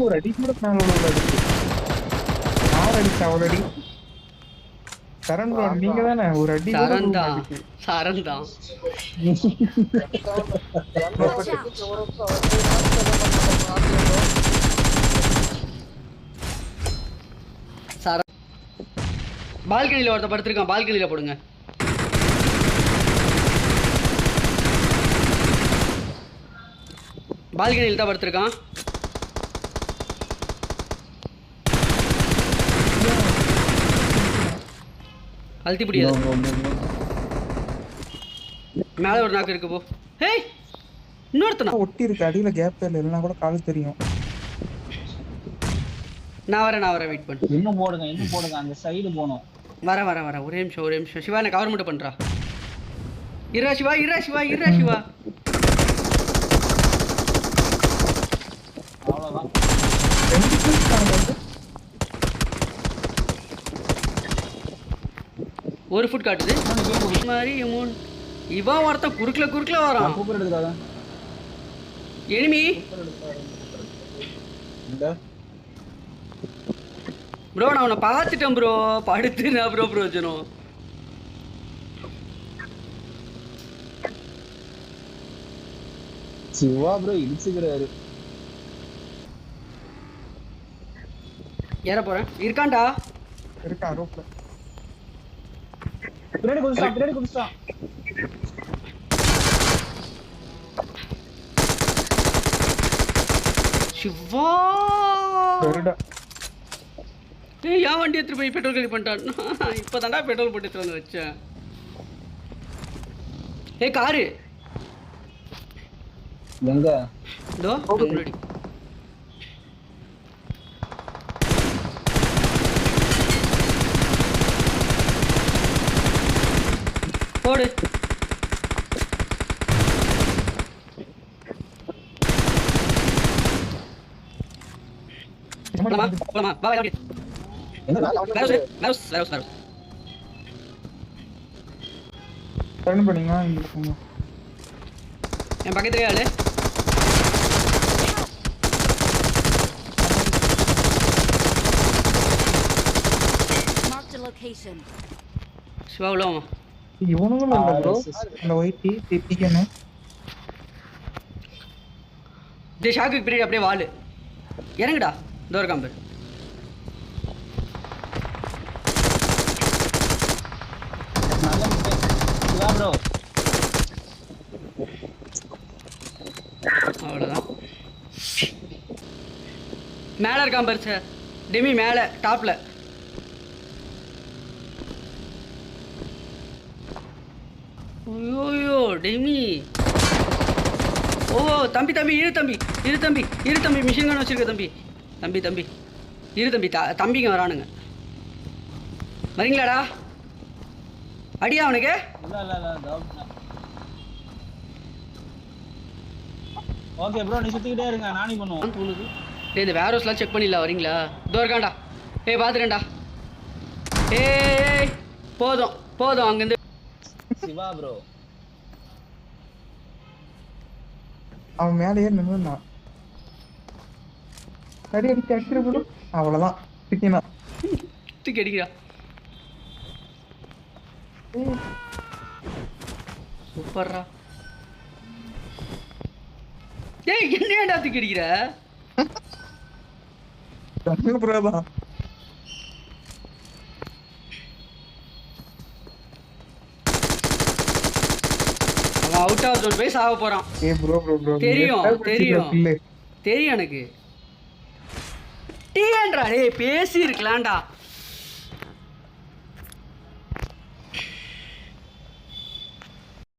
ஒரு அடி கூட அடிச்சு அவ்வளோ சரண் ப்ரோ நீங்க தானே ஒரு அடி சரண் தான் பால்கனியில் ஒருத்த படுத்திருக்கான். பால்கனியில் போடுங்க. பால்கனியில் தான் படுத்திருக்கான். அழுத்தி பிடியாது. மேலே ஒரு நாக்கு இருக்கு. போ. ஹேய் இன்னொருத்தனா ஒட்டி இருக்கு. அடியில் கேப் இல்லைன்னா கூட கால் தெரியும். நான் வரேன் வெயிட் பண்ணு. இன்னும் போடுங்க அந்த சைடு போணும். வரேன் ஒரே நிமிஷம் சிவா என்ன கவர் மட்டும் பண்றா. இரா சிவா அவ்வளவுதான். ஒரு ஃபுட் காட்டுது மாதிரி இவன் ஒருத்த குறுக்கல வரான். கூப்பர் எடுக்காத எனிமி ப்ரோ நான் உன்னை பார்த்துட்டேன் ப்ரோ. படுத்துனா ப்ரோ பிரயோஜனம். சிவா ப்ரோ இடிச்சுக்கிறாரு. ஏற போறேன். இருக்கான்டா. இருக்கான் ரோப்ல. பின்னாடி குதிச்சான். சிவா ஏன் வண்டி எடுத்துட்டு போய் பெட்ரோல் கழி பண்ணிட்டான். இப்போதான்டா பெட்ரோல் போட்டு எடுத்து வந்து வச்சேன். காரு எங்க இதோ முன்னாடி. போடு. போலாமா வா வா. டர்ன் பண்ணீங்க என் பக்கத்துலயே ஆளு. சிவா உள்ள வா. இவனுங்களும் இல்ல ப்ரோ. அந்த ஒயிட் டிடிகேன டே ஷாக்கு பின்னாடி அப்படியே வாளு. இறங்குடா. டோர் காம்பர். ப்ரோ அவ்வளோதான். மேலே இருக்கான் பாரு சார். டெமி மேலே டாப்பில். ஐயோயோ டெமி. ஓ தம்பி இரு தம்பி மிஷின் கன் வச்சிருக்க தம்பி இரு தம்பி. தம்பிங்க வரானுங்க. வரீங்களாடா? அடியா அவனுக்கு. ஓகே ப்ரோ நீ சுத்திக்கிட்டே இருங்க. நானே பண்ணுவோம் தோணுது. டேய் இந்த வேர் ஹவுஸ்லாம் செக் பண்ணிடலாம். வரீங்களா? இதோ இருக்கான்டா. பார்த்துட்டேன்டா. போதும் அங்கேருந்து. சிவா ப்ரோ அவன் மேலேயே நின்னுனான். சரி அடிச்சு அடிக்கிற ப்ரோ. அவ்வளோதான் தூக்கி அடிக்கிறா. சூப்பர்ரா. என்னடா தூக்கி அடிக்கிற? ப்ரோதான் அவன் அவுட் ஆஃப் ஜோன் போய் சாக போறான். தெரியும் எனக்கு. டீன்றா. பேசி இருக்கலாம்டா.